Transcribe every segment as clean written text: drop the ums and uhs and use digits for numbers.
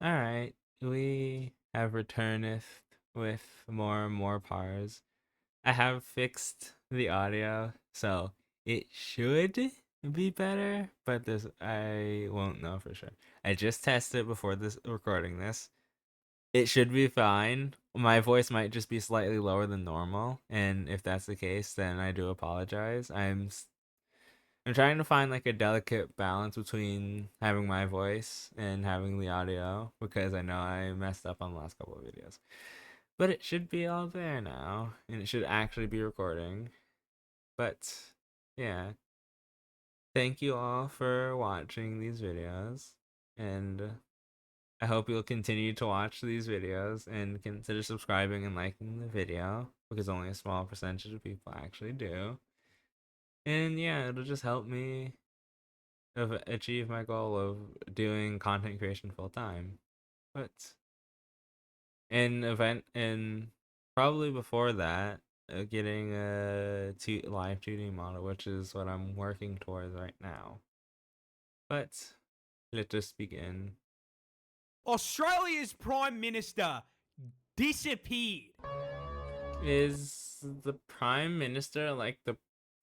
Alright, we have returneth with more and more pars. I have fixed the audio, so it should be better, but this I won't know for sure. I just tested before this recording this. It should be fine. My voice might just be slightly lower than normal, and if that's the case, then I do apologize. I'm trying to find like a delicate balance between having my voice and having the audio because I know I messed up on the last couple of videos. But it should be all there now, and it should actually be recording. But yeah, thank you all for watching these videos, and I hope you'll continue to watch these videos and consider subscribing and liking the video because only a small percentage of people actually do. And yeah, it'll just help me achieve my goal of doing content creation full time. But and probably before that, getting a live tuning model, which is what I'm working towards right now. But let us begin. Australia's Prime Minister disappeared. Is the prime minister like the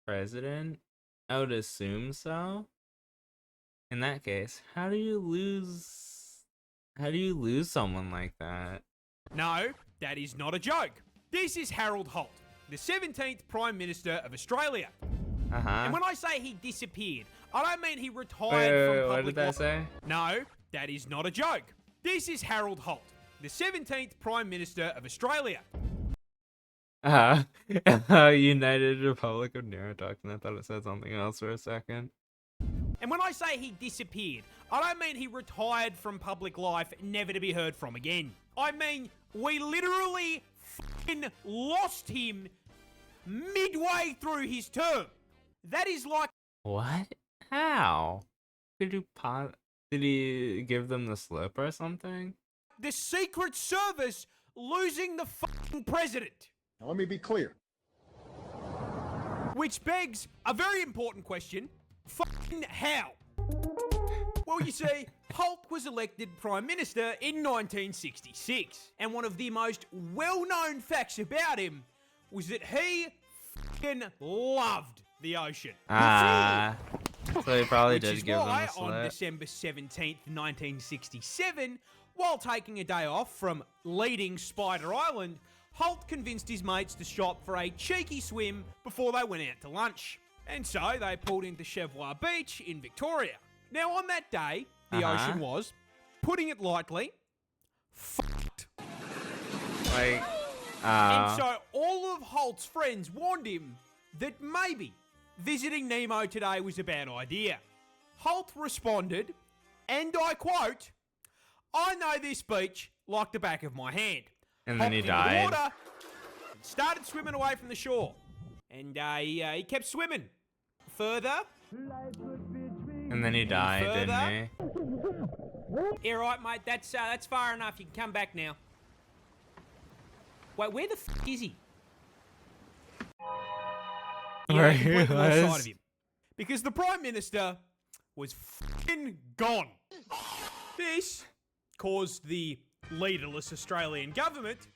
president? I would assume so. In that case, how do you lose someone like that? No, that is not a joke. This is Harold Holt, the 17th Prime Minister of Australia. Uh-huh. And when I say he disappeared, I don't mean he Wait, retired from public what did that say? No, that is not a joke. This is Harold Holt, the 17th Prime Minister of Australia. United Republic of Neurotoxin. I thought it said something else for a second. And when I say he disappeared, I don't mean he retired from public life, never to be heard from again. I mean, we literally fucking lost him midway through his term. That is like... What? How? Did he give them the slip or something? the Secret Service losing the fucking president. Now, let me be clear. Which begs a very important question. Fucking how? Well, you see, Holt was elected Prime Minister in 1966. And one of the most well-known facts about him was that he fucking loved the ocean. Ah. So he probably Which did is give them why, the slip. on December 17th, 1967, while taking a day off from leading Spider Island, Holt convinced his mates to shop for a cheeky swim before they went out to lunch. And so they pulled into Cheviot Beach in Victoria. Now, on that day, the ocean was, putting it lightly, fucked. Like, And so all of Holt's friends warned him that maybe visiting Nemo today was a bad idea. Holt responded, and I quote, "I know this beach like the back of my hand." and then he Hopped into died. the water, and started swimming away from the shore. And he kept swimming. Further. And then he died, didn't he? Yeah, right, mate. That's far enough. You can come back now. Wait, where the fuck is he? Where he completely lost sight was? of him. Because the Prime Minister was fucking gone. This caused the leaderless Australian government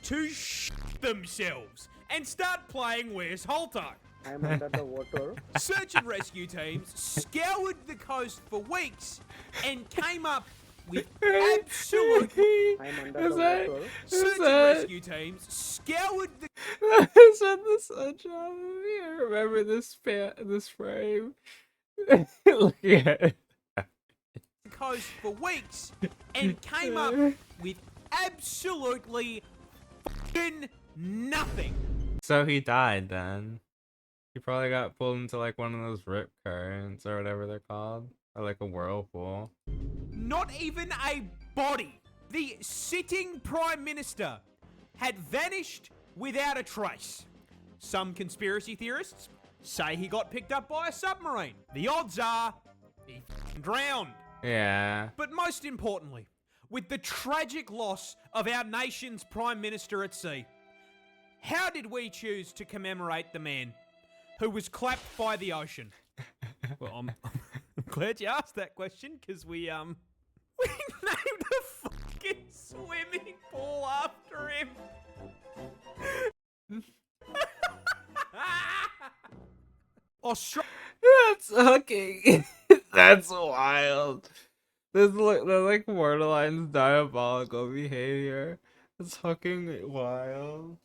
to shit themselves and start playing Where's Holto. I'm under the water. Search and rescue teams scoured the coast for weeks and came up with absolute... I'm under Is the that- water. Search and that- rescue teams scoured the Is that the sunshine movie? I remember this frame. Look at it. coast for weeks and came up with absolutely fucking nothing. So he died then. He probably got pulled into like one of those rip currents or whatever they're called. Or like a whirlpool. Not even a body. The sitting Prime Minister had vanished without a trace. Some conspiracy theorists say he got picked up by a submarine. The odds are he fucking drowned. Yeah. But most importantly, with the tragic loss of our nation's Prime Minister at sea, how did we choose to commemorate the man who was clapped by the ocean? Well, I'm glad you asked that question, because we named a Australia. That's hooking. That's wild. That's like Borderline's diabolical behavior. That's fucking wild.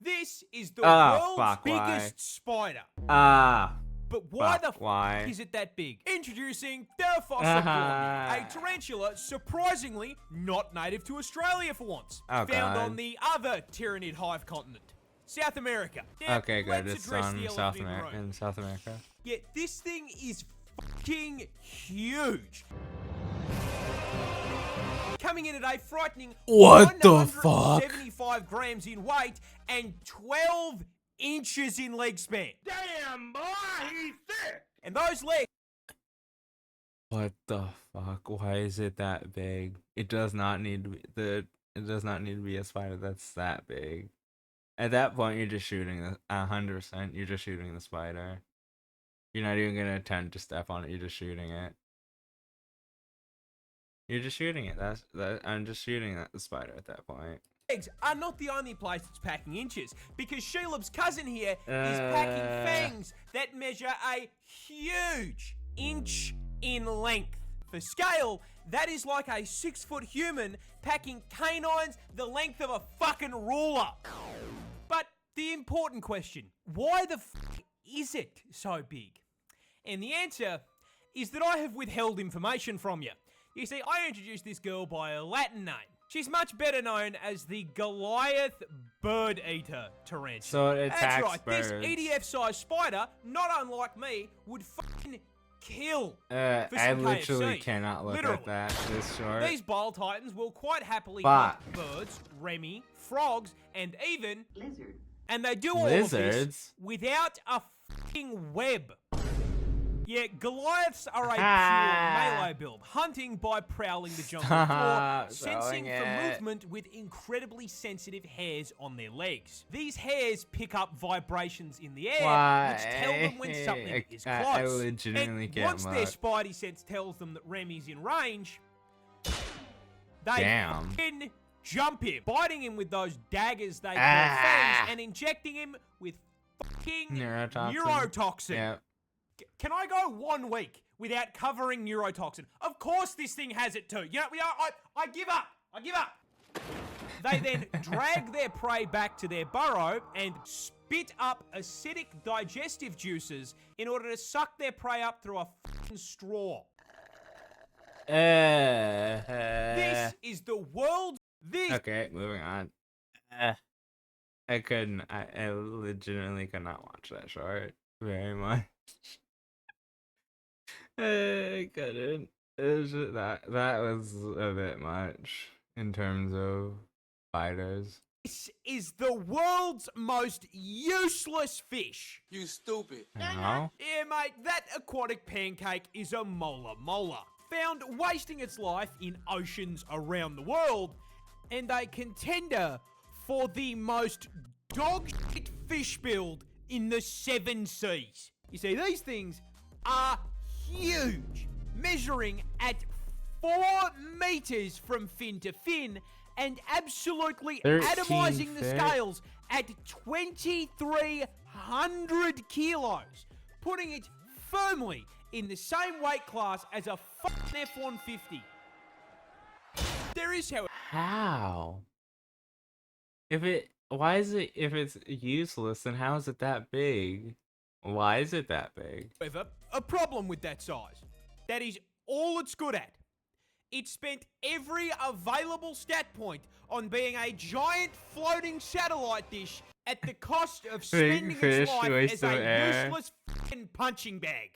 This is the Ah, world's fuck, why? biggest spider. Ah. But why Fuck, the why? fuck is it that big? Introducing Theraphosa a tarantula surprisingly not native to Australia for once. Oh, Found God. on the other Tyranid hive continent, South America. Now, Okay, good. let's It's address on the South elephant in the America. room. In South America. Yeah, this thing is fucking huge. Coming in at a frightening What the fuck? 175 grams in weight and 12 inches in leg span. Damn, boy, he's thick. And those legs What the fuck? Why is it that big? It does not need to be it does not need to be a spider that's that big. At that point, you're just shooting 100%. You're just shooting the spider. You're not even gonna attempt to step on it. You're just shooting it. You're just shooting it. I'm just shooting at the spider at that point. are not the only place that's packing inches, because Shelob's cousin here is packing fangs that measure a huge inch in length. For scale, that is like a 6-foot human packing canines the length of a fucking ruler. But the important question, why the fuck is it so big? And the answer is that I have withheld information from you. You see, I introduced this girl by a Latin name. She's much better known as the Goliath Bird Eater Tarantula. So it attacks That's right, birds. this EDF-sized spider, not unlike me, would fucking kill. I some literally KFC. cannot look Literally. at that this short. These bile titans will quite happily But- hunt birds, Remy, frogs, and even Lizard. and they do all of this Lizards? without a fucking web. Yeah, Goliaths are a pure Ah. melee build, hunting by prowling the jungle Stop floor, sensing throwing for it. movement with incredibly sensitive hairs on their legs. These hairs pick up vibrations in the air, which tell them when something is close. I legitimately and can't once their look. spidey sense tells them that Remy's in range, they Damn. fucking jump him, biting him with those daggers they call Ah. fangs, and injecting him with fucking Neurotoxin. neurotoxin. Yeah. Can I go 1 week without covering neurotoxin? Of course this thing has it too. You know, I give up. I give up. They then drag their prey back to their burrow and spit up acidic digestive juices in order to suck their prey up through a fucking straw. This is the world's... Okay, moving on. I legitimately could not watch that short very much. I couldn't. It was just that was a bit much in terms of fighters. This is the world's most useless fish. You stupid. You know? Yeah, mate, that aquatic pancake is a mola. Found wasting its life in oceans around the world, and a contender for the most dog shit fish build in the 7 seas. You see, these things are huge, measuring at 4 meters from fin to fin, and absolutely 13 atomizing the feet. scales at 2,300 kilos, putting it firmly in the same weight class as a fucking F-150. There is, however, How? If it's useless, then how is it that big? Why is it that big? a problem with that size. That is all it's good at. It spent every available stat point on being a giant floating satellite dish at the cost of spending fish, its life waste as of a air. useless fucking punching bag.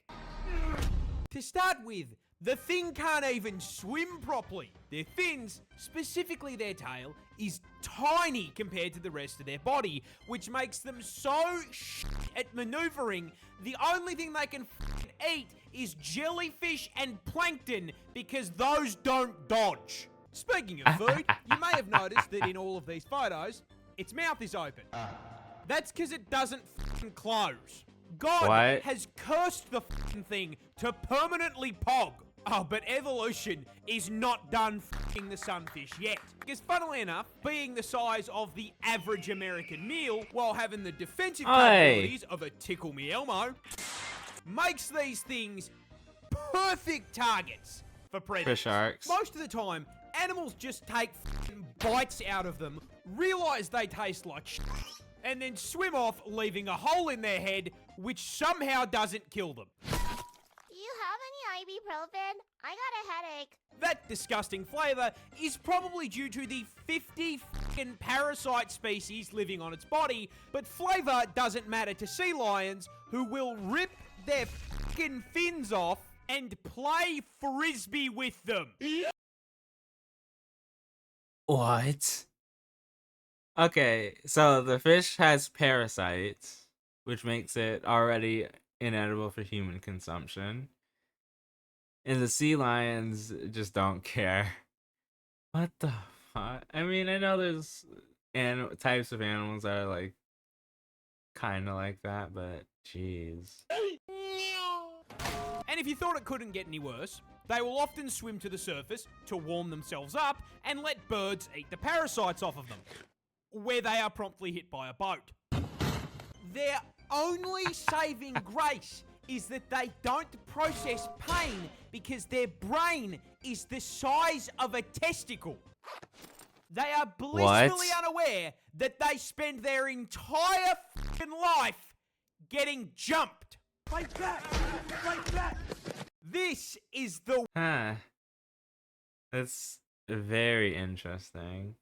To start with, the thing can't even swim properly. Their fins, specifically their tail, is tiny compared to the rest of their body, which makes them so shit at maneuvering. The only thing they can fucking eat is jellyfish and plankton, because those don't dodge. Speaking of food, you may have noticed that in all of these photos, its mouth is open. That's because it doesn't fucking close. God What? has cursed the fucking thing to permanently pog. Oh, but evolution is not done f***ing the sunfish yet. Because funnily enough, being the size of the average American meal while having the defensive capabilities of a Tickle Me Elmo makes these things perfect targets for predators. For sharks. Most of the time, animals just take f***ing bites out of them, realize they taste like shit, and then swim off, leaving a hole in their head, which somehow doesn't kill them. Do you have any ibuprofen? I got a headache. That disgusting flavour is probably due to the 50 fucking parasite species living on its body, but flavour doesn't matter to sea lions, who will rip their fucking fins off and play frisbee with them. What? Okay, so the fish has parasites, which makes it already inedible for human consumption. And the sea lions just don't care. What the fuck? I mean, I know there's types of animals that are like kind of like that, but jeez. And if you thought it couldn't get any worse, they will often swim to the surface to warm themselves up and let birds eat the parasites off of them, where they are promptly hit by a boat. Their only saving grace is that they don't process pain because their brain is the size of a testicle. They are blissfully unaware that they spend their entire fucking life getting jumped. Like that! Like that! This is the... Huh. That's very interesting.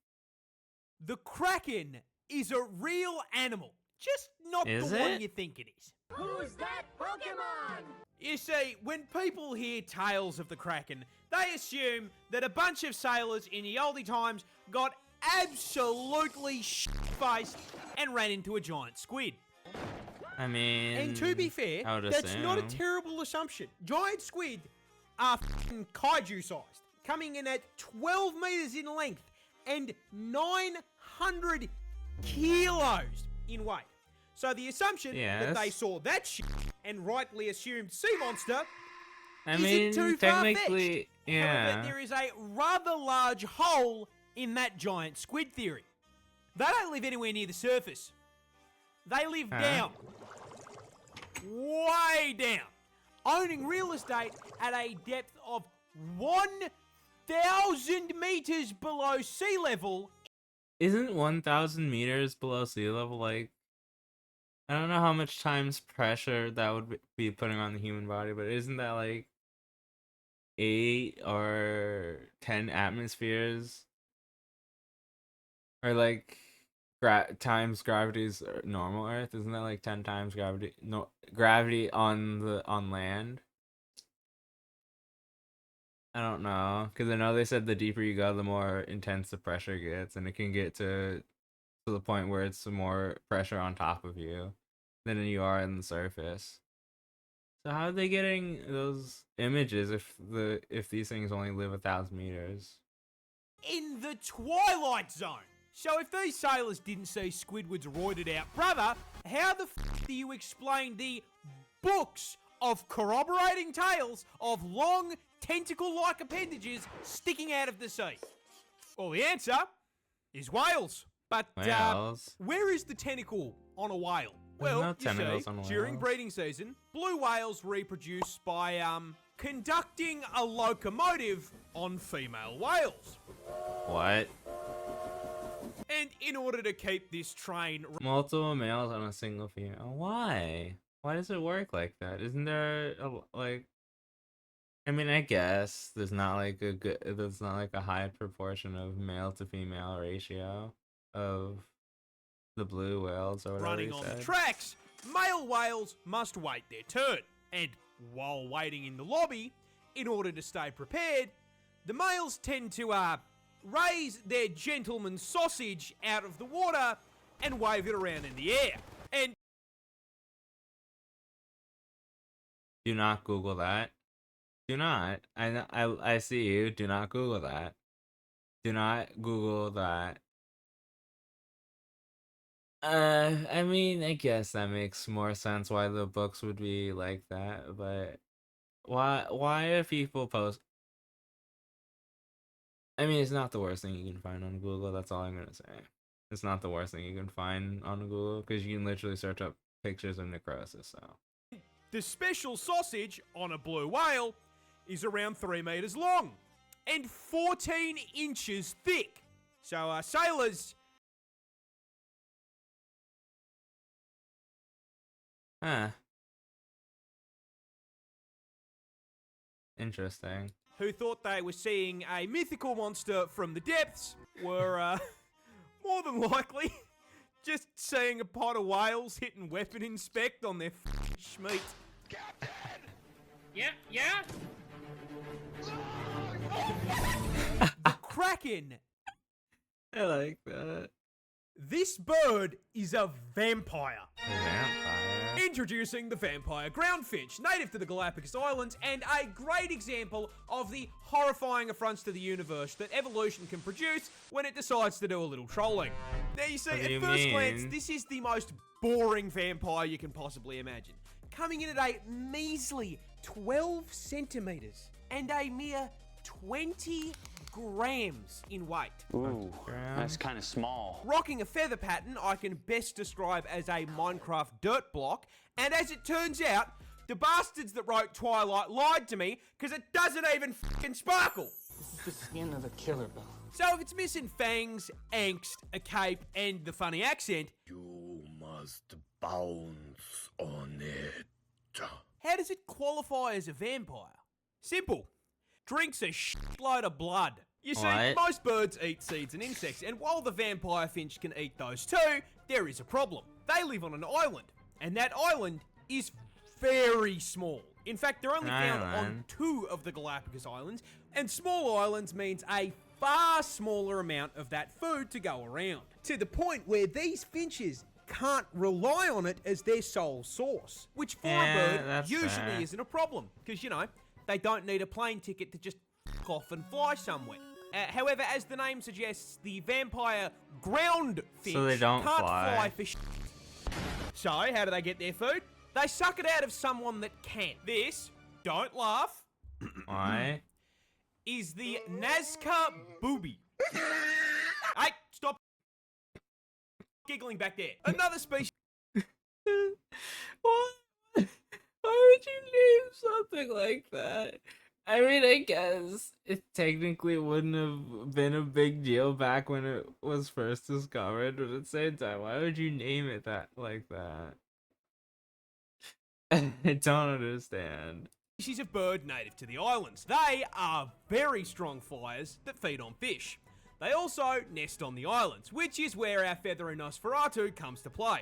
The Kraken is a real animal, just not Is the one it? you think it is. Who's that Pokemon? You see, when people hear tales of the Kraken, they assume that a bunch of sailors in the oldie times got absolutely shit-faced and ran into a giant squid. I mean, And to be fair, I would that's not a assume. terrible assumption. Giant squid are f***ing kaiju-sized, coming in at 12 meters in length and 900 kilos in weight. So the assumption that they Yes. saw that shit and rightly assumed sea monster I isn't mean, too technically, far-fetched. yeah. However, there is a rather large hole in that giant squid theory. They don't live anywhere near the surface. They live Huh? down. Way down. Owning real estate at a depth of 1,000 meters below sea level. Isn't 1,000 meters below sea level like? I don't know how much times pressure that would be putting on the human body, but isn't that like 8 or 10 atmospheres? Or like times gravity's normal Earth? Isn't that like 10 times gravity? No, gravity on land. I don't know, because I know they said the deeper you go, the more intense the pressure gets, and it can get to the point where it's more pressure on top of you than you are in the surface. So how are they getting those images if these things only live 1,000 meters? In the Twilight Zone. So if these sailors didn't see Squidward's roided out brother, how the f*** do you explain the books of corroborating tales of long, tentacle-like appendages sticking out of the sea? Well, the answer is whales. But Whales? where is the tentacle on a whale? There's Well, no you tentacles see, on during whales. breeding season, blue whales reproduce by conducting a locomotive on female whales. What? And in order to keep this train Multiple males on a single female. Why? Why does it work like that? Isn't there like? I mean, I guess there's not like a high proportion of male to female ratio of the blue whales or whatever running you on said. the tracks, male whales must wait their turn. And while waiting in the lobby, in order to stay prepared, the males tend to raise their gentleman's sausage out of the water and wave it around in the air. And Do not Google that. Do not. I see you. Do not Google that. Do not Google that. I mean, I guess that makes more sense why the books would be like that, but Why do people post? I mean, it's not the worst thing you can find on Google. That's all I'm gonna say. It's not the worst thing you can find on Google because you can literally search up pictures of necrosis. So The special sausage on a blue whale is around 3 meters long and 14 inches thick. So sailors, huh? Interesting. who thought they were seeing a mythical monster from the depths were more than likely just seeing a pot of whales hitting weapon inspect on their schmeat. Yeah, yeah. The Kraken. I like that. This bird is a vampire. A vampire. Introducing the vampire groundfinch, native to the Galapagos Islands, and a great example of the horrifying affronts to the universe that evolution can produce when it decides to do a little trolling. Now you see, What do at you first glance, mean? this is the most boring vampire you can possibly imagine. Coming in at a measly 12 centimeters and a mere 20 grams in weight. Ooh, Graham. that's kind of small. Rocking a feather pattern I can best describe as a Minecraft dirt block, and as it turns out, the bastards that wrote Twilight lied to me because it doesn't even fucking sparkle. The skin of a killer bell. So if it's missing fangs, angst, a cape, and the funny accent, You must bounce on it. how does it qualify as a vampire? Simple. Drinks a shitload of blood. You see, What? most birds eat seeds and insects, and while the vampire finch can eat those too, there is a problem. They live on an island, and that island is very small. In fact, they're only found on Island. 2 of the Galapagos Islands, and small islands means a far smaller amount of that food to go around. To the point where these finches can't rely on it as their sole source, which for Yeah, a bird that's usually fair. isn't a problem, because, you know, they don't need a plane ticket to just f off and fly somewhere. However, as the name suggests, the vampire ground finch So they don't can't fly. for shit. So, how do they get their food? They suck it out of someone that can. This, don't laugh, Why? is the Nazca booby. Hey, stop giggling back there. Another species. What? Why would you name something like that? I mean, I guess it technically wouldn't have been a big deal back when it was first discovered, but at the same time, why would you name it that like that? I don't understand. Species of bird native to the islands. They are very strong flyers that feed on fish. They also nest on the islands, which is where our feathery Nosferatu comes to play.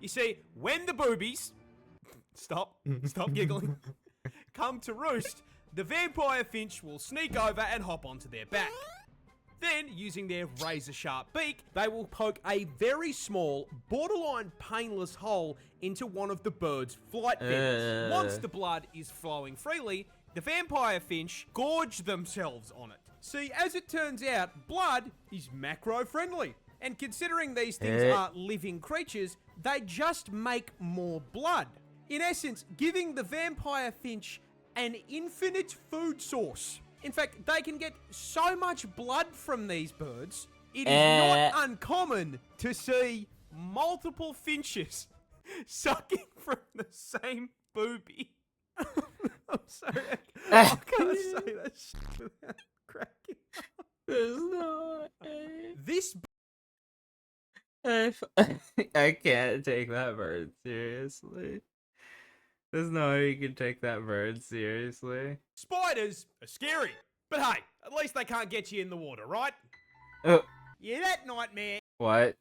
You see, when the boobies, stop giggling, come to roost, the vampire finch will sneak over and hop onto their back. Then, using their razor-sharp beak, they will poke a very small, borderline painless hole into one of the bird's flight fins. Once the blood is flowing freely, the vampire finch gorge themselves on it. See, as it turns out, blood is macro-friendly. And considering these things are living creatures, they just make more blood. In essence, giving the vampire finch an infinite food source. In fact, they can get so much blood from these birds, it is not uncommon to see multiple finches sucking from the same booby. I'm sorry, I can't say that shit without cracking. There's no way. This I can't take that bird seriously. There's no way you can take that bird seriously. spiders are scary, but hey, at least they can't get you in the water, right? Oh, Yeah, that nightmare what?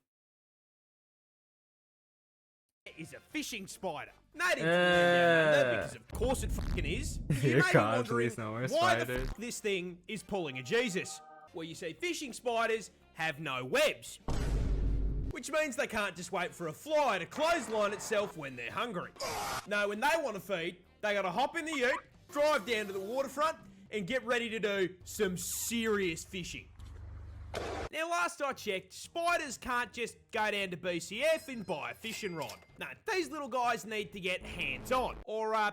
is a fishing spider. Native to the Down Under, because of course it fucking is. You Here may be comes wondering these nowhere why the spiders. fuck this thing is pulling a Jesus. Well, you see, fishing spiders have no webs. Which means they can't just wait for a fly to clothesline itself when they're hungry. No, when they want to feed, they gotta hop in the ute, drive down to the waterfront, and get ready to do some serious fishing. Now, last I checked, spiders can't just go down to BCF and buy a fishing rod. No, these little guys need to get hands-on. Or, Ow.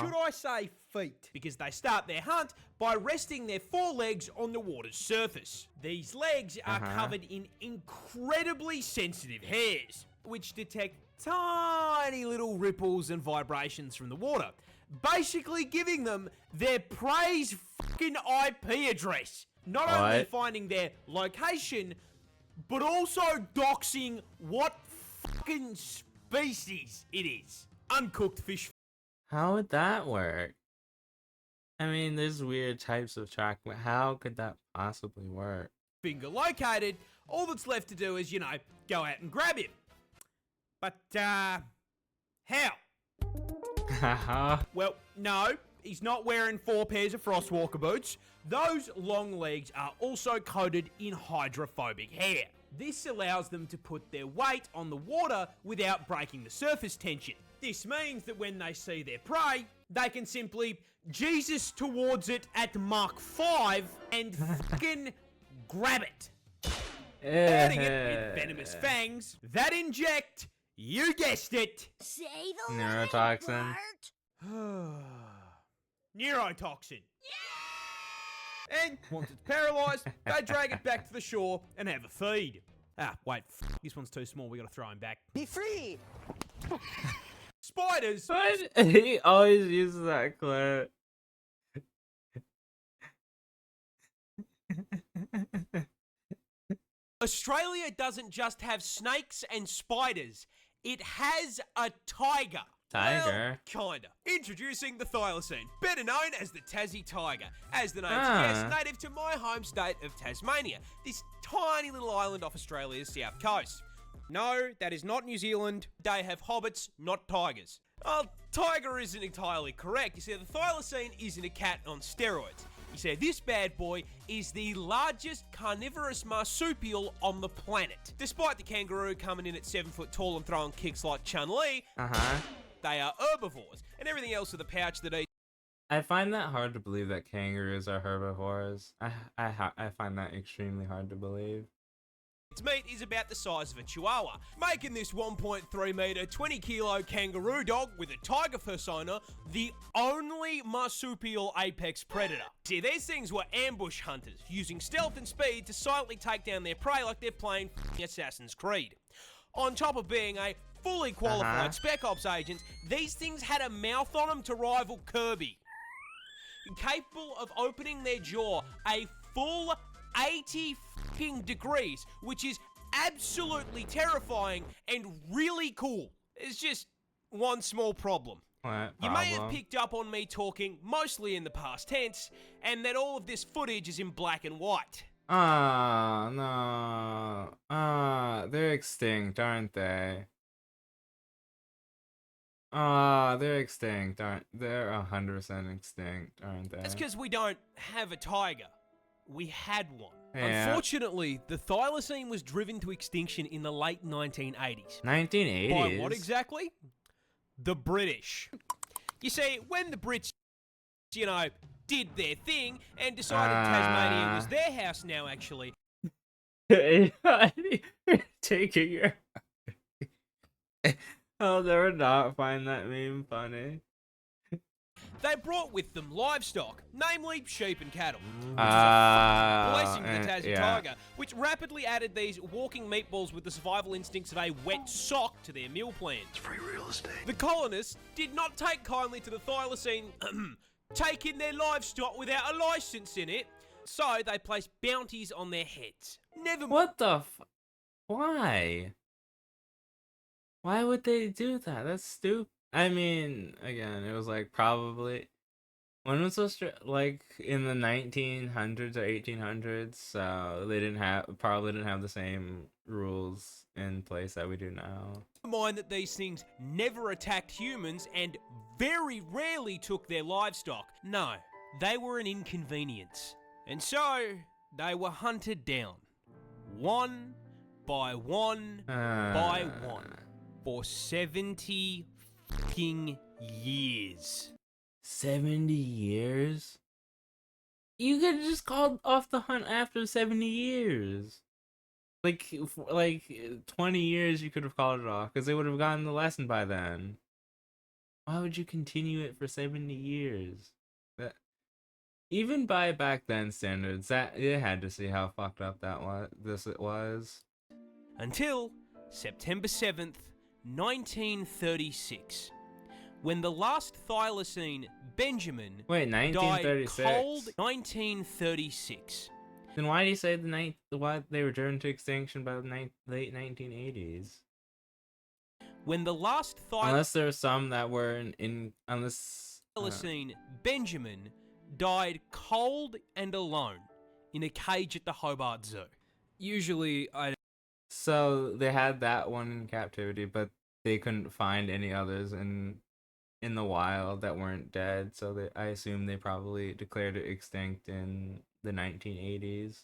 should I say feet? Because they start their hunt by resting their forelegs on the water's surface. These legs are covered in incredibly sensitive hairs, which detect tiny little ripples and vibrations from the water, basically giving them their prey's fucking IP address. Not only What? finding their location, but also doxing what fucking species it is. Uncooked fish How would that work? I mean, there's weird types of track, but how could that possibly work? finger located. All that's left to do is, go out and grab him. But, how? Haha. Well, no, he's not wearing 4 pairs of Frostwalker boots. Those long legs are also coated in hydrophobic hair. This allows them to put their weight on the water without breaking the surface tension. This means that when they see their prey, they can simply Jesus towards it at Mach 5 and fucking grab it. Adding it with venomous fangs that inject, you guessed it, Say the Neurotoxin. neurotoxin. And once it's paralyzed, they drag it back to the shore and have a feed. Ah, wait, this one's too small. We gotta throw him back. Be free! Spiders. What? He always uses that clip. Australia doesn't just have snakes and spiders. It has a tiger. Tiger? Well, kinda. Introducing the thylacine, better known as the Tassie tiger. As the name Ah. suggests, native to my home state of Tasmania, this tiny little island off Australia's south coast. No, that is not New Zealand. They have hobbits, not tigers. Oh, tiger isn't entirely correct. You see, the thylacine isn't a cat on steroids. You see, this bad boy is the largest carnivorous marsupial on the planet. Despite the kangaroo coming in at 7 foot tall and throwing kicks like Chun-Li, they are herbivores, and everything else with a pouch that eats I find that hard to believe that kangaroos are herbivores. I find that extremely hard to believe. meat is about the size of a chihuahua, making this 1.3 meter, 20 kilo kangaroo dog with a tiger persona the only marsupial apex predator. See, these things were ambush hunters, using stealth and speed to silently take down their prey like they're playing Assassin's Creed. On top of being a fully qualified Spec Ops agent, these things had a mouth on them to rival Kirby. Capable of opening their jaw a full 80 fucking degrees, which is absolutely terrifying and really cool. There's just one small problem. What You may have problem? picked up on me talking mostly in the past tense, and that all of this footage is in black and white. Ah, no. They're extinct, aren't they? They're extinct, they're 100% extinct, aren't they? That's because we don't have a tiger. We had one. Yeah. Unfortunately, the thylacine was driven to extinction in the late 1980s. 1980s. By what exactly? The British. You see, when the Brits, did their thing and decided Tasmania was their house now, actually, Taking your. I'll never not find that meme funny. they brought with them livestock, namely sheep and cattle. Blessing the Tassie tiger, which rapidly added these walking meatballs with the survival instincts of a wet sock to their meal plans. It's free real estate. The colonists did not take kindly to the thylacine taking their livestock without a license in it, so they placed bounties on their heads. Never What the Why? Why would they do that? That's stupid. I mean, again, it was like probably when was like in the 1900s or 1800s, so they probably didn't have the same rules in place that we do now. mind that these things never attacked humans and very rarely took their livestock. No, they were an inconvenience. And so, they were hunted down. One by one by one. For 70 fucking years. 70 years? You could just call off the hunt after 70 years. Like 20 years you could have called it off because they would have gotten the lesson by then. Why would you continue it for 70 years? That even by back then standards, that you had to see how fucked up that was. Until September 7th, 1936, when the last thylacine Benjamin Wait, died 1936. cold. 1936. Then why do you say why they returned to extinction by the late 1980s? When the last Unless there were some that were unless thylacine Benjamin died cold and alone in a cage at the Hobart Zoo. Usually, so they had that one in captivity, but they couldn't find any others in the wild that weren't dead. So I assume they probably declared it extinct in the 1980s.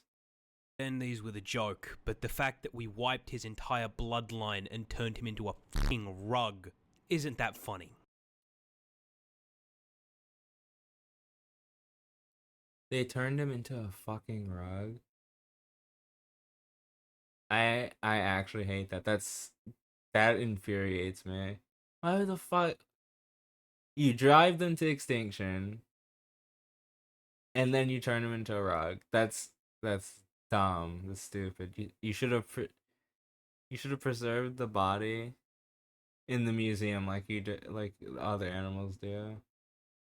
And these were the joke, but the fact that we wiped his entire bloodline and turned him into a fucking rug, isn't that funny? They turned him into a fucking rug. I actually hate that. That infuriates me. Why the fuck? You drive them to extinction, and then you turn them into a rug. That's dumb. That's stupid. You should have preserved the body in the museum like you do, like other animals do,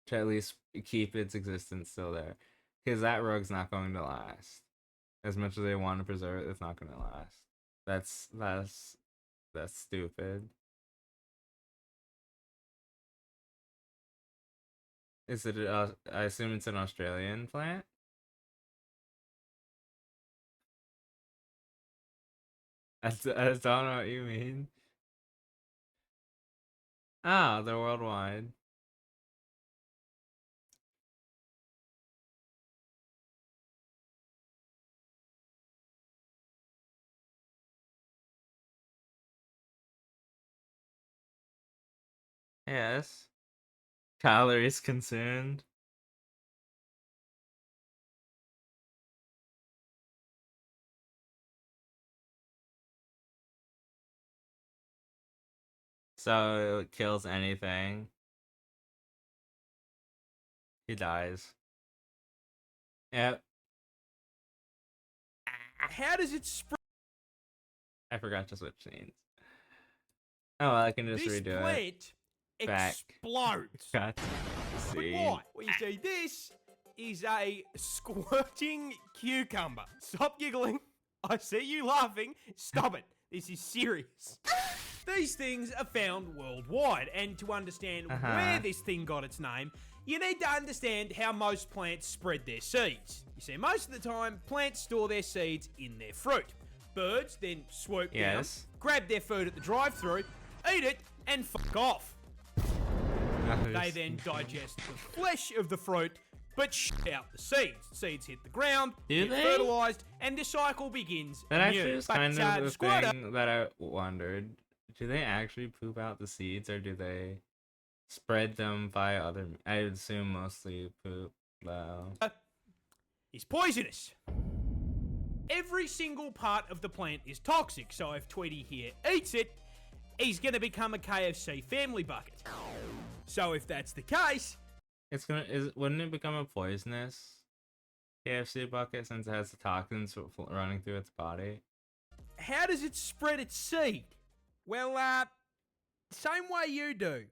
to at least keep its existence still there. Because that rug's not going to last. As much as they want to preserve it, it's not going to last. That's stupid. Is it? I assume it's an Australian plant. I don't know what you mean. Ah, they're worldwide. Yes. Calories consumed. So it kills anything. He dies. Yep. How does it spread? I forgot to switch scenes. Oh, well, I can just This redo plant it. Back. explodes. Got But see. why? Well, you see, this is a squirting cucumber. Stop giggling. I see you laughing. Stop it. This is serious. These things are found worldwide, and to understand where this thing got its name, you need to understand how most plants spread their seeds. You see, most of the time, plants store their seeds in their fruit. Birds then swoop down, grab their food at the drive-thru, eat it, and fuck off. They then digest the flesh of the fruit, but shit out the seeds. Seeds hit the ground, Do get they? fertilized, and the cycle begins That anew. actually is But, kind of the Squirter- thing that I wondered. Do they actually poop out the seeds, or do they spread them via other? I assume mostly poop, though. is poisonous. Every single part of the plant is toxic, so if Tweety here eats it, he's gonna become a KFC family bucket. So if that's the case, Wouldn't it become a poisonous KFC bucket since it has the toxins running through its body? how does it spread its seed? Well, same way you do.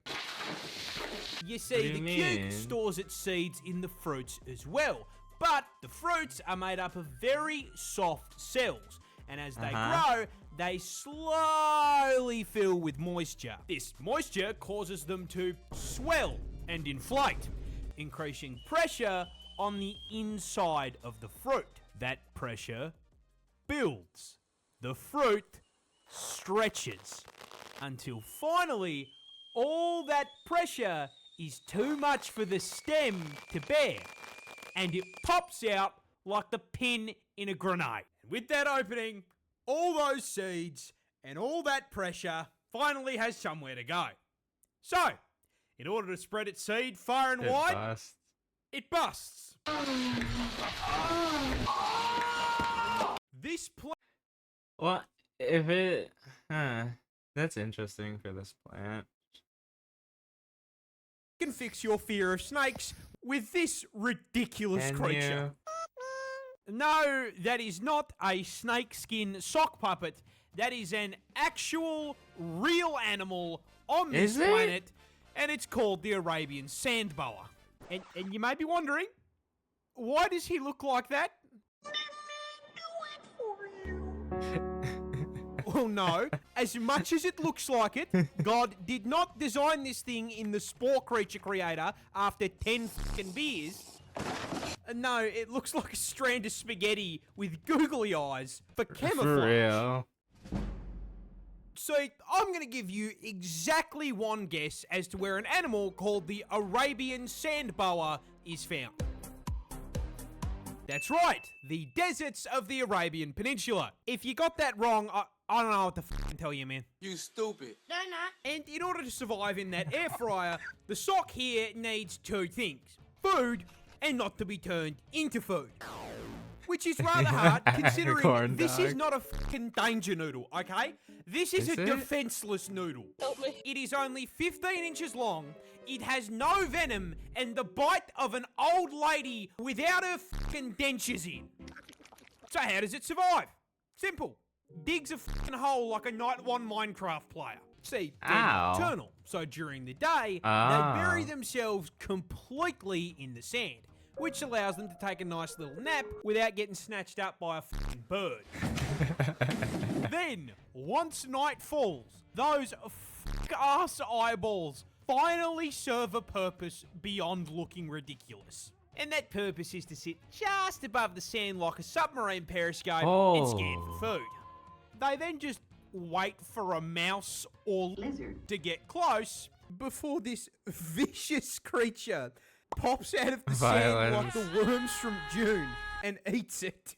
You see, What do you the mean? cuke stores its seeds in the fruits as well, but the fruits are made up of very soft cells, and as they grow, they slowly fill with moisture. This moisture causes them to swell and inflate, increasing pressure on the inside of the fruit. That pressure builds. The fruit stretches until finally all that pressure is too much for the stem to bear, and it pops out like the pin in a grenade. With that opening, all those seeds and all that pressure finally has somewhere to go. So, in order to spread its seed far and It wide, busts. it busts. This plant Well, if it, that's interesting for this plant. can fix your fear of snakes with this ridiculous Can creature. No, that is not a snakeskin sock puppet. That is an actual, real animal on this Is it? planet, and it's called the Arabian sand boa. And you may be wondering, why does he look like that? Well, no. As much as it looks like it, God did not design this thing in the Spore Creature Creator after 10 fucking beers. No, it looks like a strand of spaghetti with googly eyes for camouflage. For real. So, I'm going to give you exactly one guess as to where an animal called the Arabian sand boa is found. That's right, the deserts of the Arabian Peninsula. If you got that wrong, I don't know what to fucking tell you, man. You stupid. No, not. And in order to survive in that air fryer, the sock here needs two things. Food, and not to be turned into food. Which is rather hard, considering Corn this is dog. not a fucking danger noodle, okay? This is Is a it? defenseless noodle. It is only 15 inches long, it has no venom, and the bite of an old lady without her fucking dentures in. So how does it survive? Simple. Digs a fucking hole like a Night 1 Minecraft player. See, they're Ow. nocturnal, so during the day, Ah. they bury themselves completely in the sand, which allows them to take a nice little nap without getting snatched up by a fucking bird. Then, once night falls, those fuck-ass eyeballs finally serve a purpose beyond looking ridiculous. And that purpose is to sit just above the sand like a submarine periscope and scan for food. They then just wait for a mouse or lizard to get close before this vicious creature pops out of the sand like Violence. the worms from June and eats it.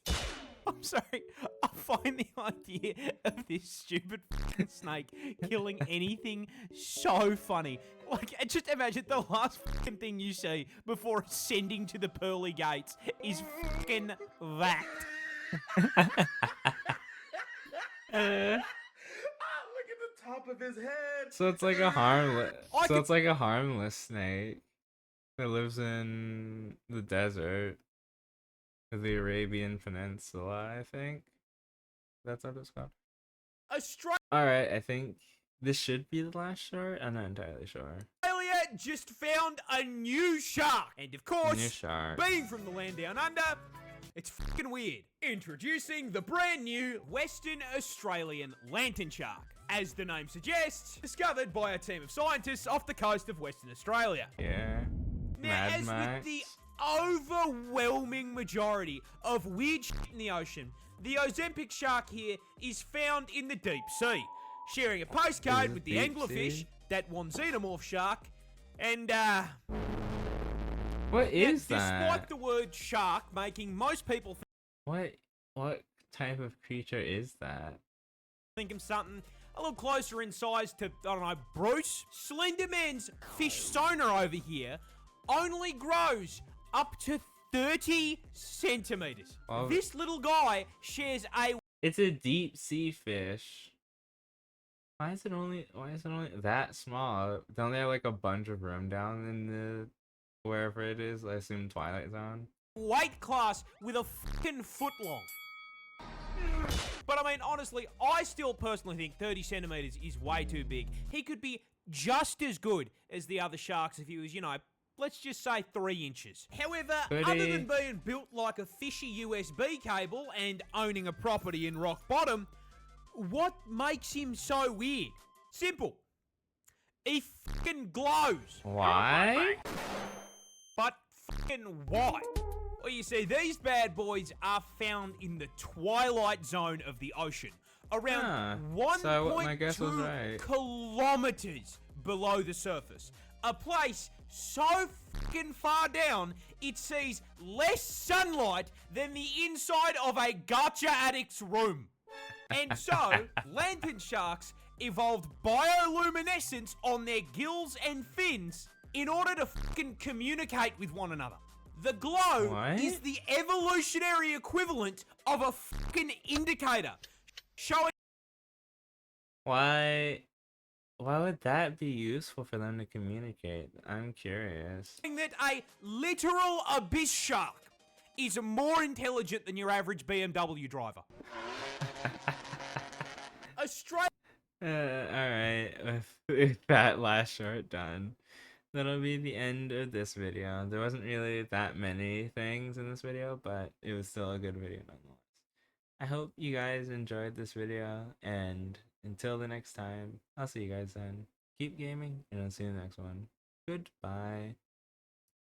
I'm sorry, I find the idea of this stupid fucking snake killing anything so funny. Like, just imagine the last fucking thing you see before ascending to the pearly gates is fucking that. Look at the top of his head. So it's like a harmless. I So could- it's like a harmless snake that lives in the desert of the Arabian Peninsula. I think that's what it's called. Australia All right, I think this should be the last short. I'm not entirely sure. just found a new shark. And of course, New shark. being from the land down under, it's fucking weird. Introducing the brand new Western Australian lantern shark. As the name suggests, discovered by a team of scientists off the coast of Western Australia. Yeah. Now, Mad as Max. with the overwhelming majority of weird shit in the ocean, the Ozempic shark here is found in the deep sea, sharing a Is postcode it with the deep anglerfish, sea? that one xenomorph shark, and What is despite that? the word shark making most people What type of creature is that? think of something a little closer in size to, I don't know, Bruce, Slenderman's fish sonar over here only grows up to 30 centimeters. Oh. This little guy shares a It's a deep sea fish. Why is it only that small? Don't they have like a bunch of room down in the wherever it is? I assume Twilight Zone. weight class with a fucking foot long. But I mean, honestly, I still personally think 30 centimeters is way too big. He could be just as good as the other sharks if he was, let's just say 3 inches. However, other 30. than being built like a fishy USB cable and owning a property in rock bottom, what makes him so weird? Simple. He fucking glows. Why? But fucking why? Well, you see, these bad boys are found in the twilight zone of the ocean, around so my guess was 1.2 right. kilometers below the surface. A place so fucking far down, it sees less sunlight than the inside of a gacha addict's room. And so, lantern sharks evolved bioluminescence on their gills and fins in order to fucking communicate with one another. The glow What? is the evolutionary equivalent of a fucking indicator, showing Why would that be useful for them to communicate? I'm curious. that a literal abyss shark is more intelligent than your average BMW driver. Australia. Alright, with that last short done, that'll be the end of this video. There wasn't really that many things in this video, but it was still a good video nonetheless. I hope you guys enjoyed this video, and until the next time, I'll see you guys then. Keep gaming, and I'll see you in the next one. Goodbye.